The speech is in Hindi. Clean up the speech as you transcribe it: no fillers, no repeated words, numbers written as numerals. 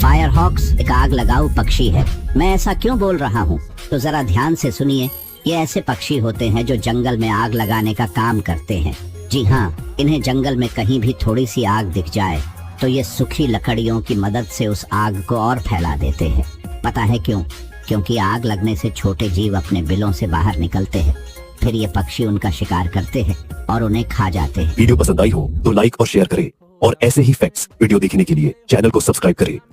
फायर हॉक्स एक आग लगाऊ पक्षी है। मैं ऐसा क्यों बोल रहा हूँ तो जरा ध्यान से सुनिए। ये ऐसे पक्षी होते हैं जो जंगल में आग लगाने का काम करते हैं। जी हाँ, इन्हें जंगल में कहीं भी थोड़ी सी आग दिख जाए तो ये सूखी लकड़ियों की मदद से उस आग को और फैला देते हैं। पता है क्यों? क्योंकि आग लगने से छोटे जीव अपने बिलों से बाहर निकलते हैं। फिर ये पक्षी उनका शिकार करते हैं और उन्हें खा जाते हैं। वीडियो पसंद आई हो तो लाइक और शेयर करें और ऐसे ही फैक्ट्स वीडियो देखने के लिए चैनल को सब्सक्राइब करें।